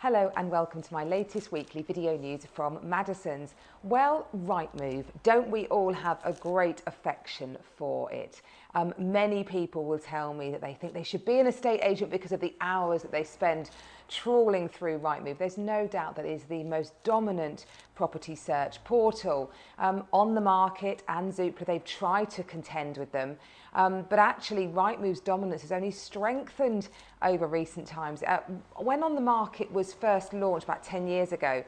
Hello and welcome to my latest weekly video news from Madison's. Well, Rightmove, don't we all have a great affection for it? Many people will tell me that they think they should be an estate agent because of the hours that they spend trawling through Rightmove. There's no doubt that it is the most dominant property search portal on the market, and Zoopla, they've tried to contend with them. But actually Rightmove's dominance has only strengthened over recent times. When on the market was first launched about 10 years ago,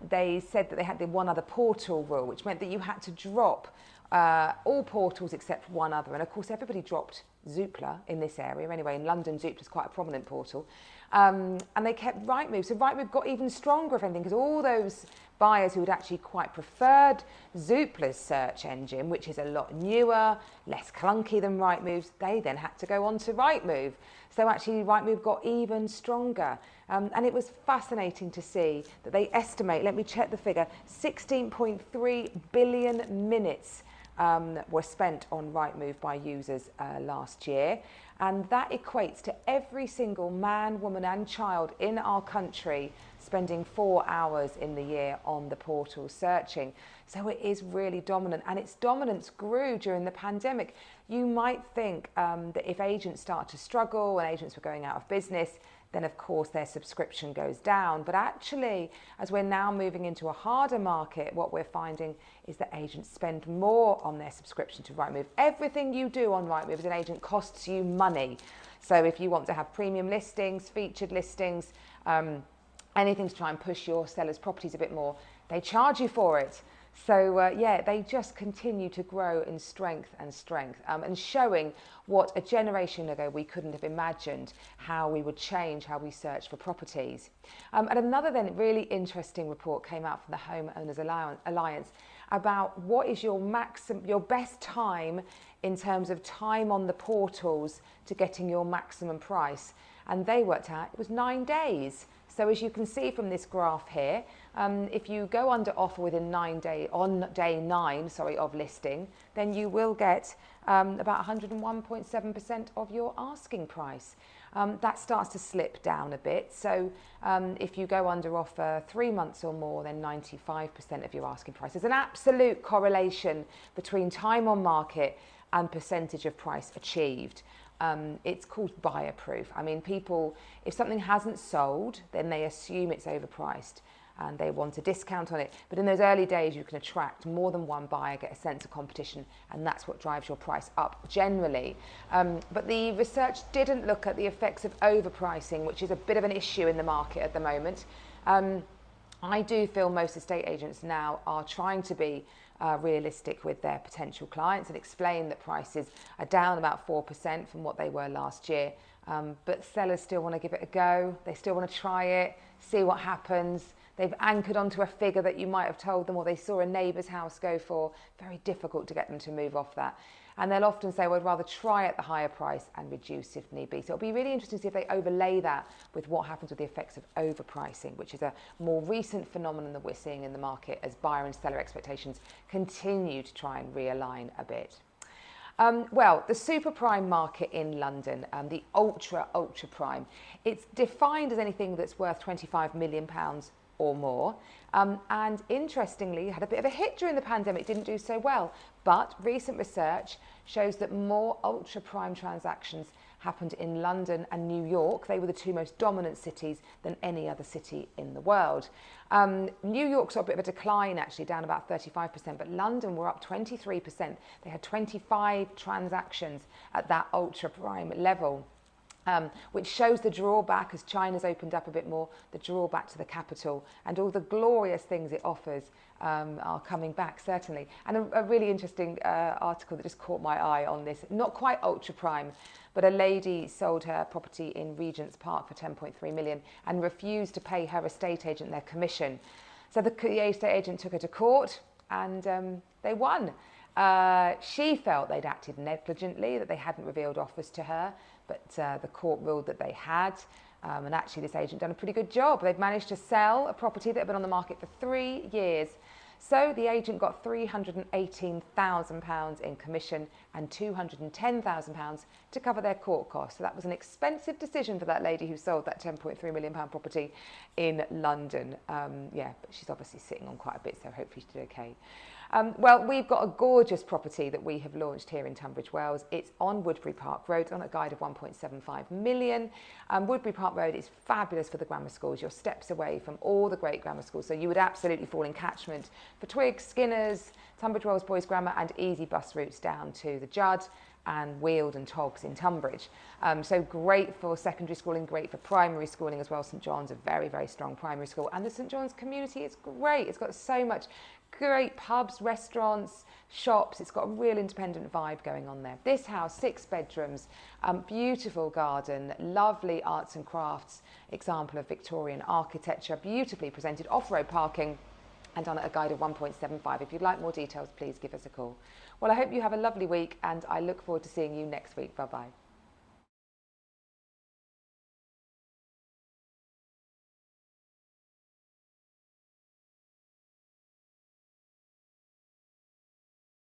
they said that they had the one other portal rule, which meant that you had to drop all portals except one other. And of course, everybody dropped Zoopla in this area. Anyway, in London, Zoopla's quite a prominent portal. And they kept Rightmove. So Rightmove got even stronger, if anything, because all those buyers who had actually quite preferred Zoopla's search engine, which is a lot newer, less clunky than Rightmove's, they then had to go on to Rightmove. So actually Rightmove got even stronger. And it was fascinating to see that they estimate, let me check the figure, 16.3 billion minutes were spent on Rightmove by users last year. And that equates to every single man, woman and child in our country spending 4 hours in the year on the portal searching. So it is really dominant, and its dominance grew during the pandemic. You might think that if agents start to struggle and agents were going out of business, then of course their subscription goes down. But actually, as we're now moving into a harder market, what we're finding is that agents spend more on their subscription to Rightmove. Everything you do on Rightmove as an agent costs you money. So if you want to have premium listings, featured listings, anything to try and push your sellers' properties a bit more, they charge you for it. So yeah, they just continue to grow in strength and strength, and showing what a generation ago we couldn't have imagined, how we would change how we search for properties. And another then really interesting report came out from the Homeowners Alliance about what is your best time in terms of time on the portals to getting your maximum price. And they worked out it was 9 days. So as you can see from this graph here, if you go under offer within 9 days, on day 9, of listing, then you will get about 101.7% of your asking price. That starts to slip down a bit. So if you go under offer 3 months or more, then 95% of your asking price. There's an absolute correlation between time on market and percentage of price achieved. It's called buyer proof. I mean, people, if something hasn't sold, then they assume it's overpriced and they want a discount on it. But in those early days, you can attract more than one buyer, get a sense of competition, and that's what drives your price up generally. But the research didn't look at the effects of overpricing, which is a bit of an issue in the market at the moment. I do feel most estate agents now are trying to be realistic with their potential clients and explain that prices are down about 4% from what they were last year. But sellers still want to give it a go. They still want to try it, see what happens. They've anchored onto a figure that you might have told them, or they saw a neighbour's house go for. Very difficult to get them to move off that. And they'll often say, well, I'd rather try at the higher price and reduce if need be. So it'll be really interesting to see if they overlay that with what happens with the effects of overpricing, which is a more recent phenomenon that we're seeing in the market as buyer and seller expectations continue to try and realign a bit. Well, the super prime market in London, the ultra prime, it's defined as anything that's worth £25 million or more. And interestingly, had a bit of a hit during the pandemic, didn't do so well. But recent research shows that more ultra prime transactions happened in London and New York. They were the two most dominant cities than any other city in the world. New York saw a bit of a decline, actually, down about 35%, but London were up 23%. They had 25 transactions at that ultra prime level. Which shows the drawback, as China's opened up a bit more, the drawback to the capital, and all the glorious things it offers are coming back, certainly. And a really interesting article that just caught my eye on this, not quite ultra prime, but a lady sold her property in Regent's Park for 10.3 million and refused to pay her estate agent their commission. So the estate agent took her to court and they won. She felt they'd acted negligently, that they hadn't revealed offers to her, but the court ruled that they had. And actually this agent done a pretty good job. They've managed to sell a property that had been on the market for 3 years. So the agent got £318,000 in commission and £210,000 to cover their court costs. So that was an expensive decision for that lady who sold that £10.3 million property in London. Yeah, but she's obviously sitting on quite a bit, so hopefully she did okay. Well, we've got a gorgeous property that we have launched here in Tunbridge Wells. It's on Woodbury Park Road on a guide of 1.75 million. Woodbury Park Road is fabulous for the grammar schools. You're steps away from all the great grammar schools, so you would absolutely fall in catchment for Twiggs, Skinners, Tunbridge Wells Boys Grammar, and easy bus routes down to the Judd and Weald and Togs in Tunbridge. So great for secondary schooling, great for primary schooling as well. St John's a very, very strong primary school, and the St John's community is great. It's got so much great pubs, restaurants, shops. It's got a real independent vibe going on there. This house, 6 bedrooms, beautiful garden, lovely arts and crafts, example of Victorian architecture, beautifully presented, off-road parking, and on at a guide of 1.75. If you'd like more details, please give us a call. Well, I hope you have a lovely week, and I look forward to seeing you next week. Bye-bye.